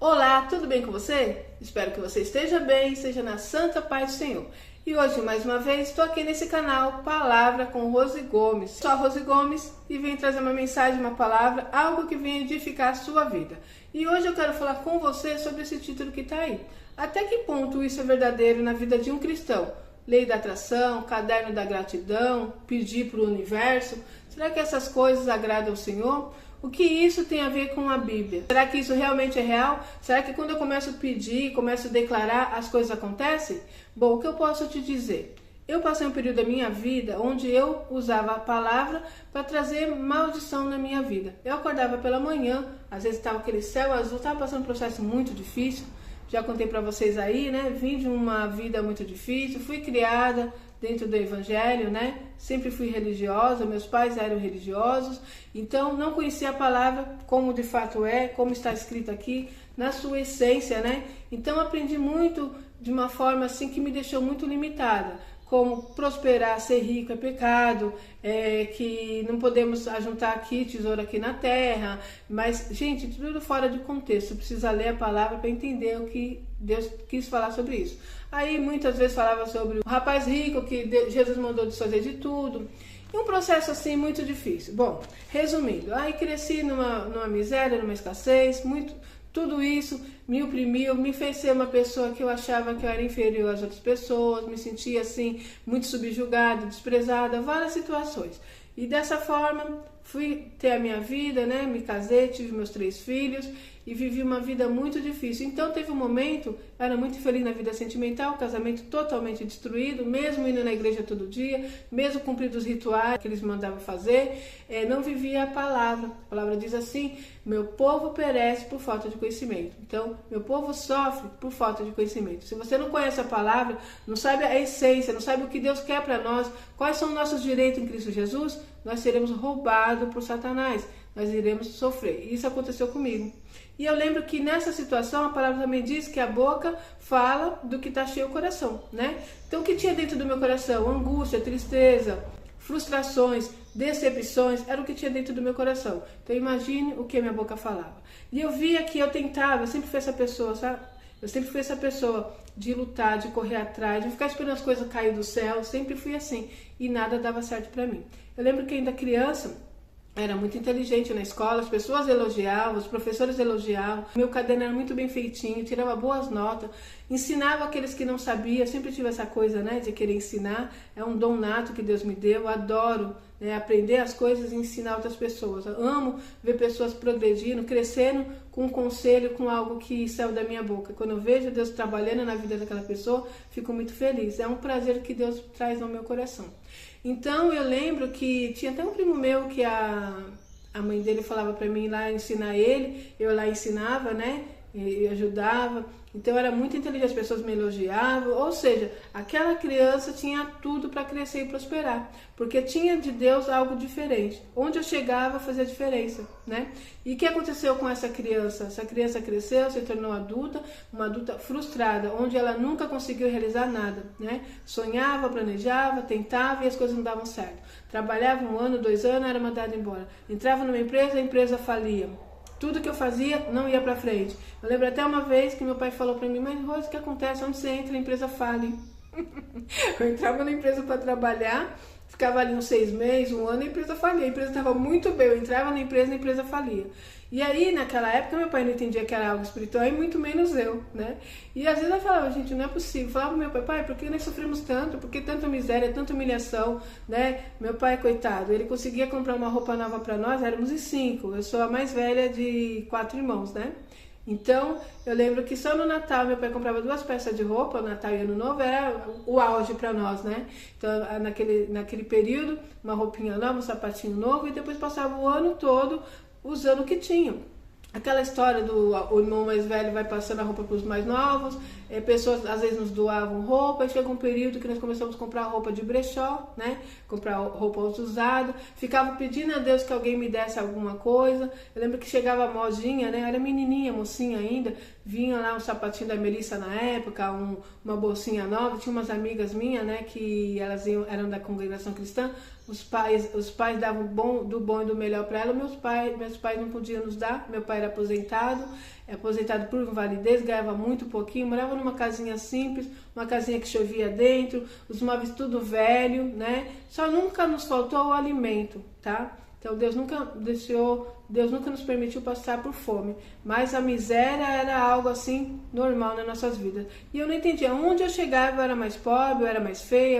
Olá, tudo bem com você? Espero que você esteja bem e seja na santa paz do Senhor. E hoje, mais uma vez, estou aqui nesse canal Palavra com Rose Gomes. Sou a Rose Gomes e venho trazer uma mensagem, uma palavra, algo que venha edificar a sua vida. E hoje eu quero falar com você sobre esse título que está aí. Até que ponto isso é verdadeiro na vida de um cristão? Lei da atração, caderno da gratidão, pedir para o universo. Será que essas coisas agradam ao Senhor? O que isso tem a ver com a Bíblia? Será que isso realmente é real? Será que quando eu começo a pedir, começo a declarar, as coisas acontecem? Bom, o que eu posso te dizer? Eu passei um período da minha vida onde eu usava a palavra para trazer maldição na minha vida. Eu acordava pela manhã, às vezes estava aquele céu azul, estava passando um processo muito difícil. Já contei para vocês aí, né? Vim de uma vida muito difícil, fui criada dentro do evangelho, né? Sempre fui religiosa, meus pais eram religiosos, então não conhecia a palavra como de fato é, como está escrito aqui, na sua essência, né? Então aprendi muito de uma forma assim que me deixou muito limitada. Como prosperar, ser rico é pecado, que não podemos ajuntar aqui, tesouro aqui na terra. Mas, gente, tudo fora de contexto. Precisa ler a palavra para entender o que Deus quis falar sobre isso. Aí, muitas vezes falava sobre o rapaz rico que Jesus mandou desfazer de tudo. E um processo assim muito difícil. Bom, resumindo, aí cresci numa miséria, numa escassez, tudo isso me oprimiu, me fez ser uma pessoa que eu achava que eu era inferior às outras pessoas, me sentia assim, muito subjugada, desprezada, várias situações. E dessa forma, fui ter a minha vida, né? Me casei, tive meus 3 filhos e vivi uma vida muito difícil. Então teve um momento, eu era muito infeliz na vida sentimental, casamento totalmente destruído, mesmo indo na igreja todo dia, mesmo cumprindo os rituais que eles mandavam fazer, não vivia a palavra. A palavra diz assim: meu povo perece por falta de conhecimento. Então, meu povo sofre por falta de conhecimento. Se você não conhece a palavra, não sabe a essência, não sabe o que Deus quer para nós, quais são nossos direitos em Cristo Jesus, nós seremos roubados por Satanás. Nós iremos sofrer. Isso aconteceu comigo. E eu lembro que nessa situação a palavra também diz que a boca fala do que está cheio o coração, né? Então o que tinha dentro do meu coração? Angústia, tristeza, frustrações, decepções, era o que tinha dentro do meu coração. Então imagine o que a minha boca falava. E eu via que eu tentava, eu sempre fui essa pessoa, sabe? Eu sempre fui essa pessoa de lutar, de correr atrás, de ficar esperando as coisas caírem do céu, sempre fui assim. E nada dava certo para mim. Eu lembro que ainda criança, era muito inteligente na escola, as pessoas elogiavam, os professores elogiavam, meu caderno era muito bem feitinho, tirava boas notas, ensinava aqueles que não sabiam, sempre tive essa coisa, né, de querer ensinar, é um dom nato que Deus me deu, eu adoro, né, aprender as coisas e ensinar outras pessoas, eu amo ver pessoas progredindo, crescendo com um conselho, com algo que saiu da minha boca. Quando eu vejo Deus trabalhando na vida daquela pessoa, fico muito feliz, é um prazer que Deus traz no meu coração. Então eu lembro que tinha até um primo meu que a mãe dele falava para mim lá ensinar ele, eu lá ensinava, né, e ajudava. Então eu era muito inteligente, as pessoas me elogiavam, ou seja, aquela criança tinha tudo para crescer e prosperar, porque tinha de Deus algo diferente. Onde eu chegava fazia diferença, né? E o que aconteceu com essa criança? Essa criança cresceu, se tornou adulta, uma adulta frustrada, onde ela nunca conseguiu realizar nada, né? Sonhava, planejava, tentava e as coisas não davam certo. Trabalhava 1 ano, 2 anos, era mandada embora. Entrava numa empresa, a empresa falia. Tudo que eu fazia não ia pra frente. Eu lembro até uma vez que meu pai falou pra mim: mas Rose, o que acontece? Onde você entra, a empresa fale. Eu entrava na empresa para trabalhar, ficava ali uns 6 meses, 1 ano, a empresa falia. A empresa estava muito bem, eu entrava na empresa falia. E aí, naquela época, meu pai não entendia que era algo espiritual e muito menos eu, né? E às vezes eu falava: gente, não é possível. Eu falava pro meu pai: pai, por que nós sofremos tanto? Por que tanta miséria, tanta humilhação, né? Meu pai, coitado, ele conseguia comprar uma roupa nova para nós, éramos em 5. Eu sou a mais velha de 4 irmãos, né? Então, eu lembro que só no Natal meu pai comprava 2 peças de roupa, Natal e Ano Novo era o auge para nós, né? Então, naquele período, uma roupinha nova, um sapatinho novo, e depois passava o ano todo usando o que tinham. Aquela história do o irmão mais velho vai passando a roupa para os mais novos, pessoas às vezes nos doavam roupa, e chega um período que nós começamos a comprar roupa de brechó, né? Comprar roupa usada, ficava pedindo a Deus que alguém me desse alguma coisa. Eu lembro que chegava a modinha, né? Eu era menininha, mocinha ainda, vinha lá um sapatinho da Melissa na época, uma bolsinha nova, tinha umas amigas minhas, né? Que elas eram da congregação cristã, os pais davam do bom e do melhor para ela, meus pais não podiam nos dar. Meu pai era aposentado por invalidez, ganhava muito pouquinho, morava numa casinha simples, uma casinha que chovia dentro, os móveis tudo velho, né? Só nunca nos faltou o alimento, tá? Então Deus nunca nos permitiu passar por fome, mas a miséria era algo assim normal nas nossas vidas. E eu não entendia, onde eu chegava eu era mais pobre, eu era mais feia,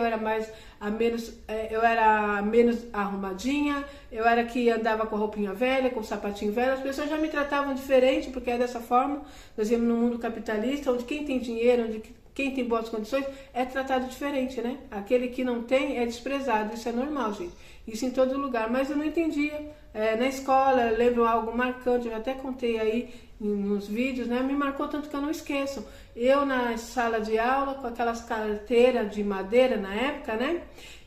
eu era menos arrumadinha, eu era que andava com a roupinha velha, com o sapatinho velho, as pessoas já me tratavam diferente, porque é dessa forma. Nós vivemos num mundo capitalista, onde quem tem dinheiro, onde quem tem boas condições é tratado diferente, né? Aquele que não tem é desprezado, isso é normal, gente. Isso em todo lugar, mas eu não entendia. Na escola, eu lembro algo marcante, eu já até contei aí nos vídeos, né? Me marcou tanto que eu não esqueço. Eu na sala de aula, com aquelas carteiras de madeira na época, né?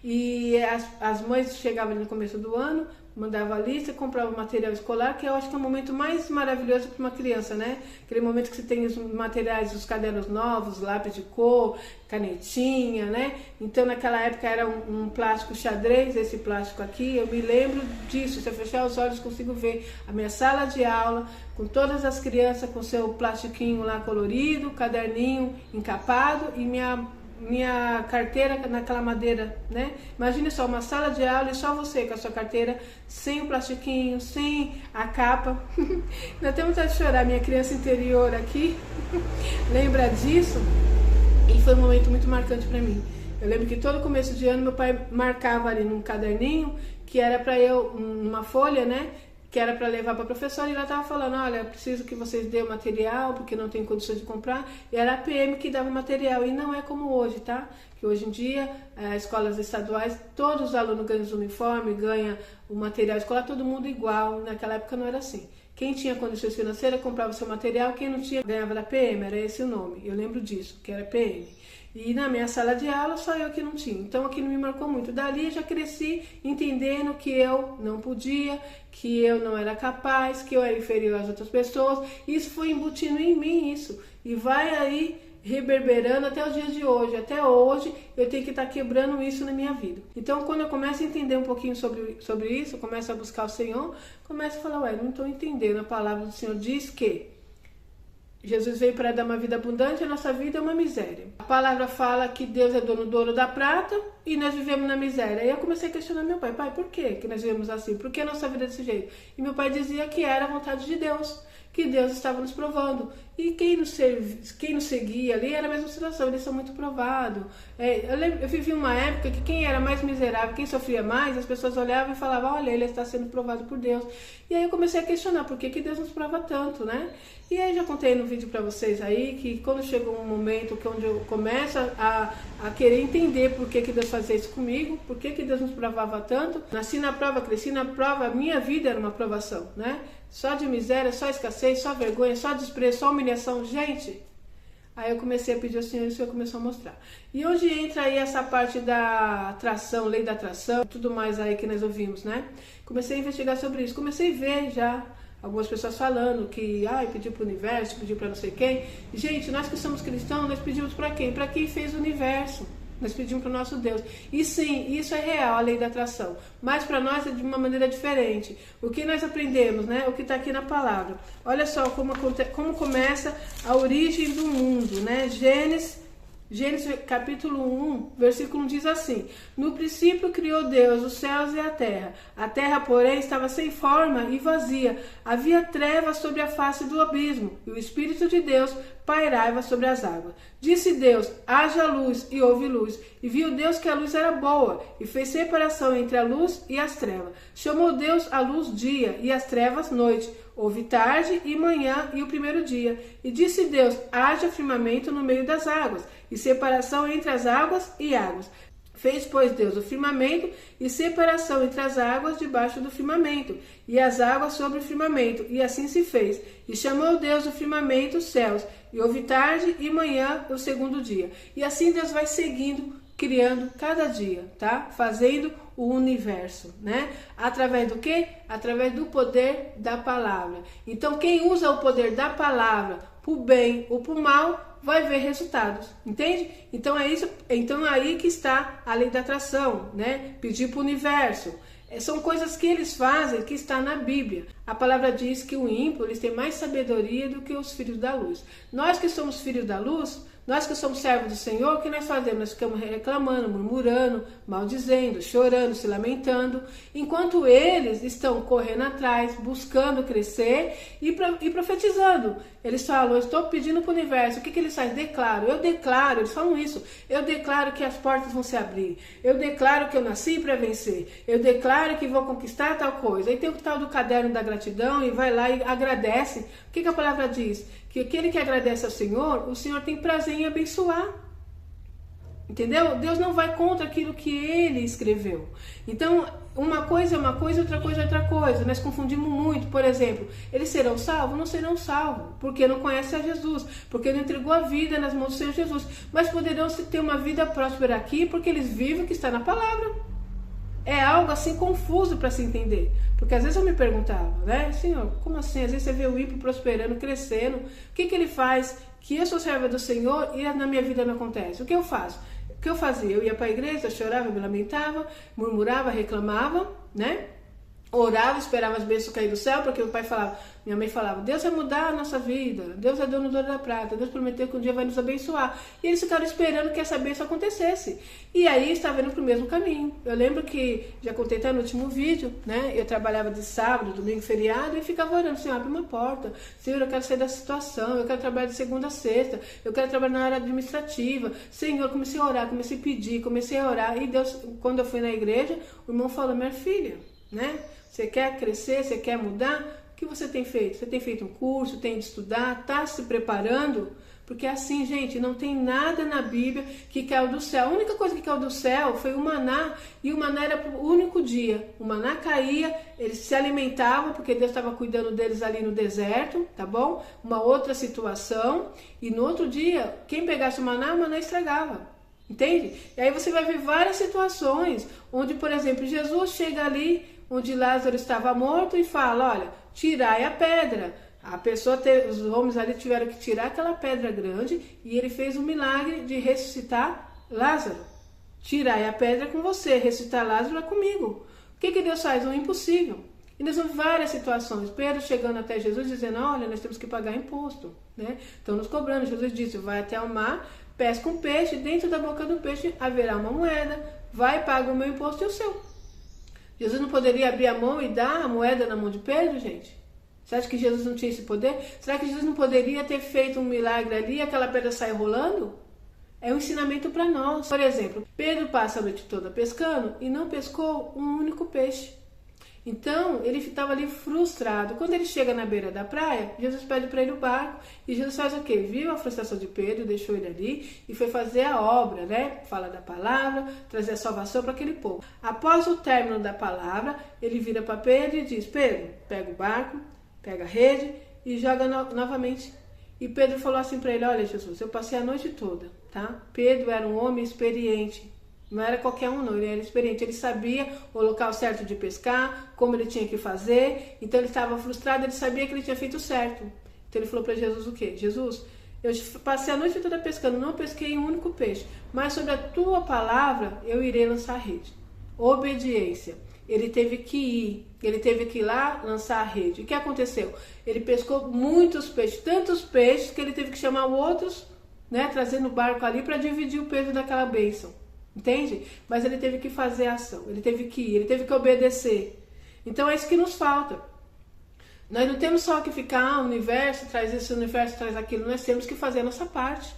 E as mães chegavam no começo do ano, mandava a lista, comprava o material escolar, que eu acho que é o momento mais maravilhoso para uma criança, né? Aquele momento que você tem os materiais, os cadernos novos, lápis de cor, canetinha, né? Então naquela época era um plástico xadrez, esse plástico aqui, eu me lembro disso. Se eu fechar os olhos consigo ver a minha sala de aula, com todas as crianças com seu plastiquinho lá colorido, caderninho encapado e minha carteira naquela madeira, né? Imagine só, uma sala de aula e só você com a sua carteira, sem o plastiquinho, sem a capa. Ainda tenho vontade de chorar, minha criança interior aqui lembra disso, e foi um momento muito marcante para mim. Eu lembro que todo começo de ano meu pai marcava ali num caderninho, que era para eu, numa folha, né? Que era para levar para a professora, e ela estava falando, olha, preciso que vocês dêem o material, porque não tem condições de comprar, e era a PM que dava o material, e não é como hoje, tá? Que hoje em dia, escolas estaduais, todos os alunos ganham os uniformes, ganham o material escolar, todo mundo igual, naquela época não era assim. Quem tinha condições financeiras comprava o seu material, quem não tinha ganhava da PM, era esse o nome, eu lembro disso, que era PM. E na minha sala de aula, só eu que não tinha. Então aquilo me marcou muito. Dali já cresci entendendo que eu não podia, que eu não era capaz, que eu era inferior às outras pessoas. Isso foi embutindo em mim, isso. E vai aí reverberando até os dias de hoje. Até hoje eu tenho que estar quebrando isso na minha vida. Então quando eu começo a entender um pouquinho sobre isso, eu começo a buscar o Senhor, começo a falar, ué, não estou entendendo. A palavra do Senhor diz que Jesus veio para dar uma vida abundante, a nossa vida é uma miséria. A palavra fala que Deus é dono do ouro da prata e nós vivemos na miséria. E eu comecei a questionar meu pai, por que nós vivemos assim? Por que a nossa vida é desse jeito? E meu pai dizia que era a vontade de Deus, que Deus estava nos provando. E quem nos seguia ali era a mesma situação, eles são muito provados. Eu vivi uma época que quem era mais miserável, quem sofria mais, as pessoas olhavam e falavam, olha, ele está sendo provado por Deus. E aí eu comecei a questionar, por que Deus nos prova tanto, né? E aí já contei no vídeo para vocês aí, que quando chegou um momento onde eu começo a querer entender por que Deus fazia isso comigo, por que Deus nos provava tanto, nasci na prova, cresci na prova, a minha vida era uma provação, né? Só de miséria, só escassez, só vergonha, só desprezo, só humilhação, gente. Aí eu comecei a pedir ao Senhor e o Senhor começou a mostrar. E hoje entra aí essa parte da atração, lei da atração, tudo mais aí que nós ouvimos, né? Comecei a investigar sobre isso, comecei a ver já algumas pessoas falando que, pediu para o universo, pediu para não sei quem. Gente, nós que somos cristãos, nós pedimos para quem? Para quem fez o universo. Nós pedimos para o nosso Deus. E sim, isso é real, a lei da atração. Mas para nós é de uma maneira diferente. O que nós aprendemos, né? O que está aqui na palavra. Olha só como começa a origem do mundo, né? Gênesis capítulo 1, versículo 1 diz assim: no princípio criou Deus os céus e a terra, porém, estava sem forma e vazia, havia trevas sobre a face do abismo, e o Espírito de Deus pairava sobre as águas. Disse Deus, haja luz, e houve luz, e viu Deus que a luz era boa, e fez separação entre a luz e as trevas. Chamou Deus a luz dia, e as trevas noite. Houve tarde e manhã e o primeiro dia. E disse Deus, haja firmamento no meio das águas, e separação entre as águas e águas. Fez, pois, Deus o firmamento e separação entre as águas debaixo do firmamento, e as águas sobre o firmamento, e assim se fez. E chamou Deus o firmamento os céus, e houve tarde e manhã o segundo dia. E assim Deus vai seguindo, criando cada dia, tá? Fazendo o universo, né? Através do quê? Através do poder da palavra. Então, quem usa o poder da palavra para o bem ou para o mal, vai ver resultados, entende? Então é isso, então é aí que está a lei da atração, né? Pedir para o universo. São coisas que eles fazem que está na Bíblia. A palavra diz que o ímpio eles têm mais sabedoria do que os filhos da luz. Nós que somos filhos da luz, nós que somos servos do Senhor, o que nós fazemos? Nós ficamos reclamando, murmurando, maldizendo, chorando, se lamentando, enquanto eles estão correndo atrás, buscando crescer e profetizando. Eles falam, eu estou pedindo para o universo. O que eles fazem? Eu declaro, eles falam isso. Eu declaro que as portas vão se abrir. Eu declaro que eu nasci para vencer. Eu declaro que vou conquistar tal coisa. Aí tem o tal do caderno da gratidão e vai lá e agradece. O que a palavra diz? Que aquele que agradece ao Senhor, o Senhor tem prazer em abençoar. Entendeu? Deus não vai contra aquilo que Ele escreveu. Então, uma coisa é uma coisa, outra coisa é outra coisa. Nós confundimos muito. Por exemplo, eles serão salvos? Não serão salvos, porque não conhecem a Jesus, porque não entregou a vida nas mãos do Senhor Jesus. Mas poderão ter uma vida próspera aqui, porque eles vivem o que está na palavra. É algo assim confuso para se entender. Porque às vezes eu me perguntava, né? Senhor, como assim? Às vezes você vê o ímpio prosperando, crescendo. O que ele faz? Que eu sou serva do Senhor e na minha vida não acontece. O que eu faço? O que eu fazia? Eu ia para a igreja, chorava, me lamentava, murmurava, reclamava, né? Orava, esperava as bênçãos cair do céu, porque o pai falava, minha mãe falava, Deus vai mudar a nossa vida, Deus é dono do ouro da prata, Deus prometeu que um dia vai nos abençoar. E eles ficaram esperando que essa bênção acontecesse. E aí estava indo para o mesmo caminho. Eu lembro que, já contei até no último vídeo, né? Eu trabalhava de sábado, domingo, feriado, e ficava orando, Senhor, abre uma porta. Senhor, eu quero sair dessa situação, eu quero trabalhar de segunda a sexta, eu quero trabalhar na área administrativa. Senhor, comecei a orar, comecei a pedir, comecei a orar. E Deus, quando eu fui na igreja, o irmão falou, minha filha, né? Você quer crescer, você quer mudar? O que você tem feito? Você tem feito um curso, tem de estudar, está se preparando? Porque assim, gente, não tem nada na Bíblia que caiu do céu. A única coisa que caiu do céu foi o maná, e o maná era para o único dia. O maná caía, eles se alimentavam, porque Deus estava cuidando deles ali no deserto, tá bom? Uma outra situação, e no outro dia, quem pegasse o maná estragava. Entende? E aí você vai ver várias situações, onde, por exemplo, Jesus chega ali, onde Lázaro estava morto e fala, olha, tirai a pedra. Os homens ali tiveram que tirar aquela pedra grande e ele fez um milagre de ressuscitar Lázaro. Tirai a pedra com você, ressuscitar Lázaro é comigo. O que Deus faz? O impossível. E nós vemos várias situações. Pedro chegando até Jesus dizendo, olha, nós temos que pagar imposto, né? Estão nos cobrando. Jesus disse, vai até o mar, pesca um peixe, dentro da boca do peixe haverá uma moeda, vai, paga o meu imposto e o seu. Jesus não poderia abrir a mão e dar a moeda na mão de Pedro, gente? Você acha que Jesus não tinha esse poder? Será que Jesus não poderia ter feito um milagre ali e aquela pedra sair rolando? É um ensinamento para nós. Por exemplo, Pedro passa a noite toda pescando e não pescou um único peixe. Então, ele estava ali frustrado. Quando ele chega na beira da praia, Jesus pede para ele o barco. E Jesus faz o quê? Viu a frustração de Pedro, deixou ele ali e foi fazer a obra, né? Fala da palavra, trazer a salvação para aquele povo. Após o término da palavra, ele vira para Pedro e diz, Pedro, pega o barco, pega a rede e joga novamente. E Pedro falou assim para ele, olha Jesus, eu passei a noite toda, tá? Pedro era um homem experiente. Não era qualquer um não, ele era experiente, ele sabia o local certo de pescar, como ele tinha que fazer, então ele estava frustrado, ele sabia que ele tinha feito certo. Então ele falou para Jesus o quê? Jesus, eu passei a noite toda pescando, não pesquei um único peixe, mas sobre a tua palavra eu irei lançar a rede. Obediência. Ele teve que ir lá lançar a rede. O que aconteceu? Ele pescou muitos peixes, tantos peixes que ele teve que chamar outros, né, trazendo o barco ali para dividir o peso daquela bênção. Entende? Mas ele teve que fazer a ação, ele teve que ir, ele teve que obedecer. Então é isso que nos falta. Nós não temos só que ficar, o universo traz isso, o universo traz aquilo, nós temos que fazer a nossa parte.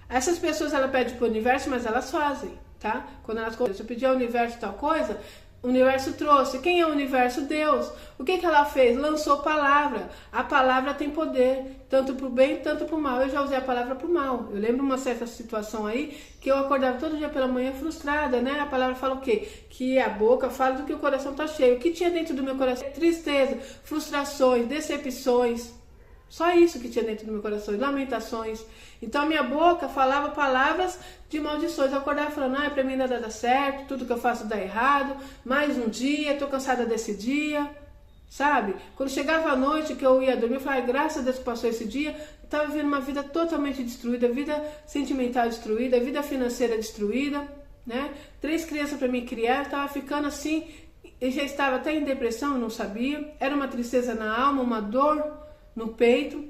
Essas pessoas, elas pedem para o universo, mas elas fazem, tá? Quando elas se eu pedir ao universo tal coisa, o universo trouxe. Quem é o universo? Deus. O que ela fez? Lançou palavra. A palavra tem poder, tanto para o bem, tanto para o mal. Eu já usei a palavra para o mal. Eu lembro uma certa situação aí, que eu acordava todo dia pela manhã frustrada, né? A palavra fala o quê? Que a boca fala do que o coração está cheio. O que tinha dentro do meu coração? Tristeza, frustrações, decepções. Só isso que tinha dentro do meu coração, lamentações. Então a minha boca falava palavras de maldições. Eu acordava falando, pra mim nada dá certo, tudo que eu faço dá errado, mais um dia, tô cansada desse dia. sabe? Quando chegava a noite que eu ia dormir, eu falava, graças a Deus que passou esse dia, eu estava vivendo uma vida totalmente destruída, vida sentimental destruída, vida financeira destruída, né? 3 crianças para me criar, eu estava ficando assim, eu já estava até em depressão, eu não sabia, era uma tristeza na alma, uma dor no peito,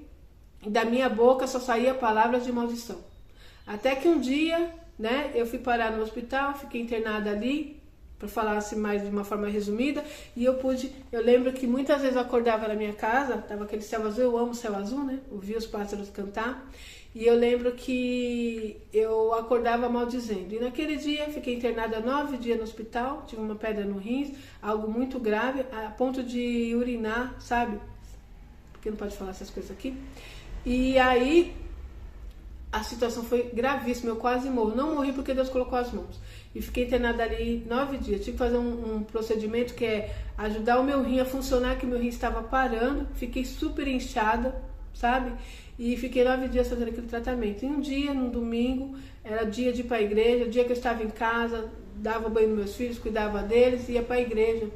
e da minha boca só saía palavras de maldição. Até que um dia, né, eu fui parar no hospital, fiquei internada ali, para falar assim mais de uma forma resumida, e eu lembro que muitas vezes eu acordava na minha casa, tava aquele céu azul, eu amo céu azul, né, ouvia os pássaros cantar, e eu lembro que eu acordava maldizendo, e naquele dia fiquei internada 9 dias no hospital, tive uma pedra no rins, algo muito grave, a ponto de urinar, sabe, porque não pode falar essas coisas aqui, e aí a situação foi gravíssima, eu quase morro. Não morri porque Deus colocou as mãos. E fiquei internada ali 9 dias. Tive que fazer um procedimento que é ajudar o meu rim a funcionar, que o meu rim estava parando. Fiquei super inchada, sabe? E fiquei 9 dias fazendo aquele tratamento. E um dia, num domingo, era dia de ir para a igreja, dia que eu estava em casa, dava banho nos meus filhos, cuidava deles, ia para a igreja.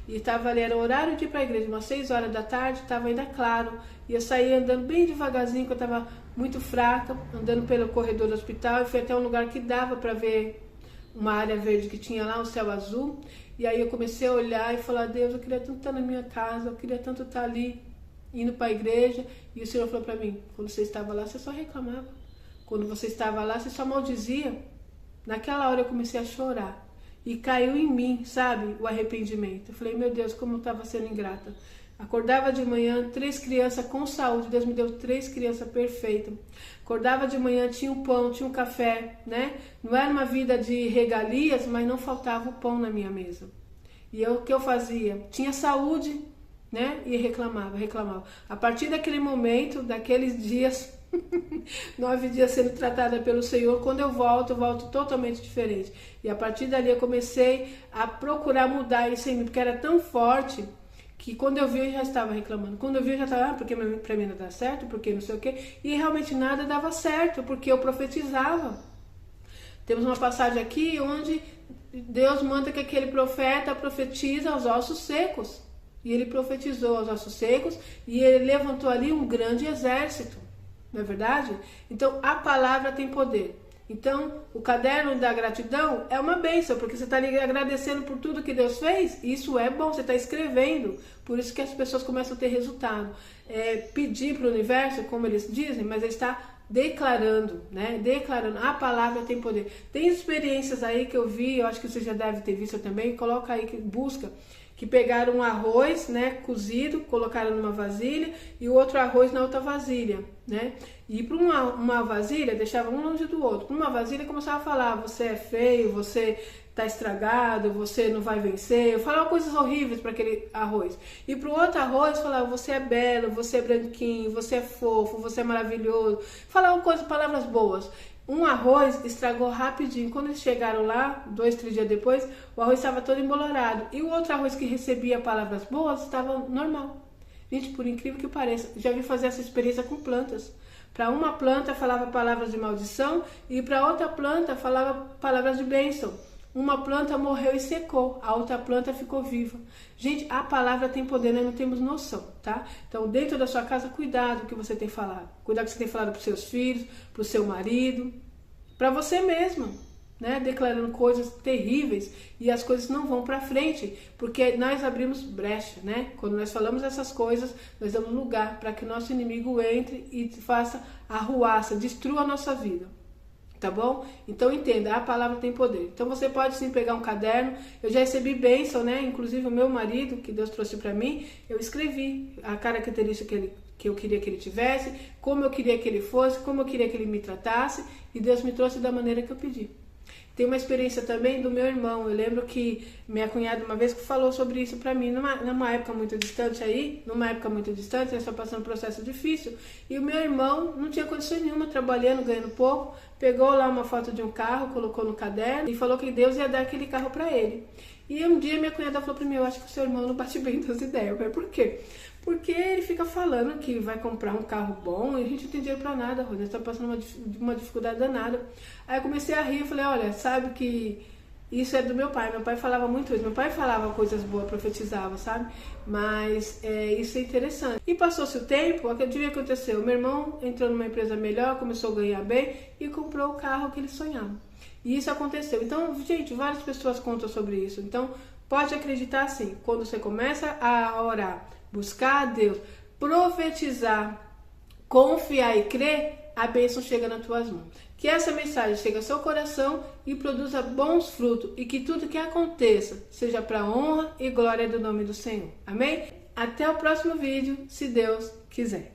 E estava ali, era o horário de ir para a igreja, umas 6 horas da tarde, estava ainda claro. E eu saí andando bem devagarzinho, que eu estava muito fraca, andando pelo corredor do hospital, e fui até um lugar que dava para ver uma área verde que tinha lá, um céu azul. E aí eu comecei a olhar e falar, Deus, eu queria tanto estar na minha casa, eu queria tanto estar ali, indo para a igreja. E o Senhor falou para mim, quando você estava lá, você só reclamava. Quando você estava lá, você só maldizia. Naquela hora eu comecei a chorar. E caiu em mim, sabe, o arrependimento. Eu falei, meu Deus, como eu estava sendo ingrata. Acordava de manhã, 3 crianças com saúde, Deus me deu 3 crianças perfeitas. Acordava de manhã, tinha um pão, tinha um café, né? Não era uma vida de regalias, mas não faltava o pão na minha mesa. E o que eu fazia? Tinha saúde, né? E reclamava. A partir daquele momento, daqueles dias, 9 dias sendo tratada pelo Senhor, quando eu volto totalmente diferente. E a partir dali eu comecei a procurar mudar isso em mim, porque era tão forte que quando eu vi eu já estava reclamando. Quando eu vi eu já estava, porque pra mim não dá certo, porque não sei o quê. E realmente nada dava certo, porque eu profetizava. Temos uma passagem aqui onde Deus manda que aquele profeta profetiza aos ossos secos. E ele profetizou aos ossos secos e ele levantou ali um grande exército. Não é verdade? Então, a palavra tem poder. Então, o caderno da gratidão é uma bênção, porque você está ali agradecendo por tudo que Deus fez. Isso é bom, você está escrevendo. Por isso que as pessoas começam a ter resultado. Pedir para o universo, como eles dizem, mas ele está declarando, né? Declarando. A palavra tem poder. Tem experiências aí que eu vi, eu acho que você já deve ter visto também. Coloca aí, que busca. Que pegaram um arroz, né, cozido, colocaram numa vasilha e o outro arroz na outra vasilha, né? E para uma vasilha, deixava um longe do outro. Para uma vasilha começava a falar, você é feio, você tá estragado, você não vai vencer. Eu falava coisas horríveis para aquele arroz. E para o outro arroz falava, você é belo, você é branquinho, você é fofo, você é maravilhoso. Falava palavras boas. Um arroz estragou rapidinho. Quando eles chegaram lá, 2, 3 dias depois, o arroz estava todo embolorado. E o outro arroz que recebia palavras boas estava normal. Gente, por incrível que pareça, já vi fazer essa experiência com plantas. Para uma planta falava palavras de maldição e para outra planta falava palavras de bênção. Uma planta morreu e secou, a outra planta ficou viva. Gente, a palavra tem poder, nós não temos noção, tá? Então, dentro da sua casa, cuidado com o que você tem falado. Cuidado com o que você tem falado para os seus filhos, para o seu marido, para você mesmo, né? Declarando coisas terríveis e as coisas não vão para frente, porque nós abrimos brecha, né? Quando nós falamos essas coisas, nós damos lugar para que o nosso inimigo entre e faça arruaça, destrua a nossa vida. Tá bom? Então entenda, a palavra tem poder. Então você pode sim pegar um caderno. Eu já recebi bênção, né? Inclusive o meu marido, que Deus trouxe para mim, eu escrevi a característica que eu queria que ele tivesse, como eu queria que ele fosse, como eu queria que ele me tratasse, e Deus me trouxe da maneira que eu pedi. Tem uma experiência também do meu irmão. Eu lembro que minha cunhada uma vez que falou sobre isso pra mim, numa época muito distante aí, eu estou passando um processo difícil, e o meu irmão não tinha condições nenhuma, trabalhando, ganhando pouco, pegou lá uma foto de um carro, colocou no caderno e falou que Deus ia dar aquele carro pra ele. E um dia minha cunhada falou pra mim, eu acho que o seu irmão não bate bem das ideias. Eu falei, por quê? Porque ele fica falando que vai comprar um carro bom e a gente não tem dinheiro pra nada, Rose, a gente tá passando uma dificuldade danada. Aí eu comecei a rir e falei, olha, sabe que Isso é do meu pai falava muito isso, meu pai falava coisas boas, profetizava, sabe? Mas isso é interessante. E passou-se o tempo, o que devia acontecer? O meu irmão entrou numa empresa melhor, começou a ganhar bem e comprou o carro que ele sonhava. E isso aconteceu. Então, gente, várias pessoas contam sobre isso. Então, pode acreditar sim, quando você começa a orar, buscar a Deus, profetizar, confiar e crer, a bênção chega nas tuas mãos. Que essa mensagem chegue ao seu coração e produza bons frutos e que tudo que aconteça seja para honra e glória do nome do Senhor. Amém? Até o próximo vídeo, se Deus quiser.